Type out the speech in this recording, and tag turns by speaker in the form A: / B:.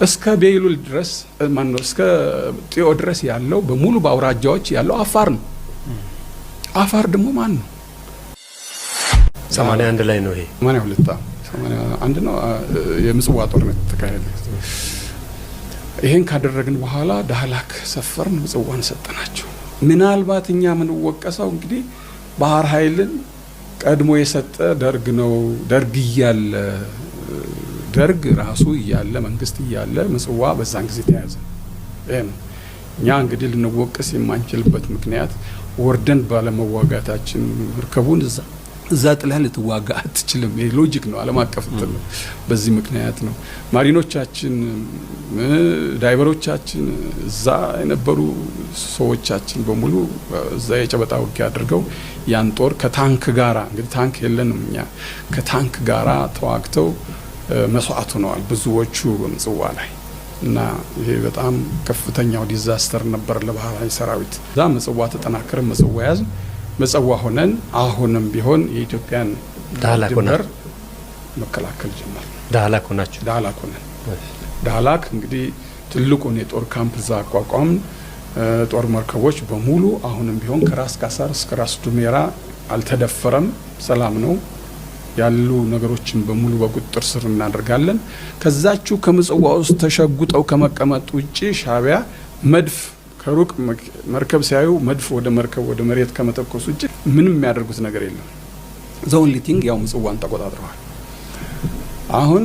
A: እስከ ቤይሉል ድረስ ማነው እስከ ጢዮ ድረስ ያለው በሙሉ በአውራጃዎች ያለው አፋር ነው። አፋር ደግሞ ማን ነው?
B: 81 ላይ ነው ይሄ
A: 81 ነው የምጽዋ ጦርነት ተካሄደ። ይሄን ካደረግን በኋላ ዳህላክ ሰፈርን፣ ምጽዋን ሰጠናቸው። ምናልባት እኛ ምን ወቀሰው እንግዲህ ባህር ኃይልን ቀድሞ የሰጠ ደርግ ነው። ደርግ እያለ ደርግ ራሱ እያለ መንግስት እያለ ምጽዋ በዛን ጊዜ ተያዘ። ይሄ ነው እኛ እንግዲህ ልንወቀስ የማንችልበት ምክንያት ወርደን ባለመዋጋታችን ርከቡን እዛ ጥለህ ልትዋጋ አትችልም። ይሄ ሎጂክ ነው፣ ዓለም አቀፍ ነው። በዚህ ምክንያት ነው ማሪኖቻችን ዳይቨሮቻችን እዛ የነበሩ ሰዎቻችን በሙሉ እዛ የጨበጣ ውጊያ አድርገው ያን ጦር ከታንክ ጋራ እንግዲህ ታንክ የለንም እኛ ከታንክ ጋራ ተዋግተው መስዋዕት ሆነዋል ብዙዎቹ በምጽዋ ላይ እና ይሄ በጣም ከፍተኛው ዲዛስተር ነበር ለባህር ኃይል ሰራዊት። እዛ ምጽዋ ተጠናከረ፣ ምጽዋ ያዝ ምጽዋ ሆነን አሁንም ቢሆን የኢትዮጵያን ድንበር መከላከል ጀመር።
B: ዳህላክ ሆናችሁ?
A: ዳህላክ ሆነን ዳህላክ እንግዲህ ትልቁን የጦር ካምፕ እዛ አቋቋም። ጦር መርከቦች በሙሉ አሁንም ቢሆን ከራስ ካሳር እስከ ራስ ዱሜራ አልተደፈረም፣ ሰላም ነው። ያሉ ነገሮችን በሙሉ በቁጥጥር ስር እናደርጋለን። ከዛችሁ ከምጽዋ ውስጥ ተሸጉጠው ከመቀመጥ ውጪ ሻዕቢያ መድፍ ከሩቅ መርከብ ሲያዩ መድፍ ወደ መርከብ ወደ መሬት ከመተኮስ ውጪ ምንም የሚያደርጉት ነገር የለም። ዘ ኦንሊ ቲንግ ያው ምጽዋን ተቆጣጥረዋል። አሁን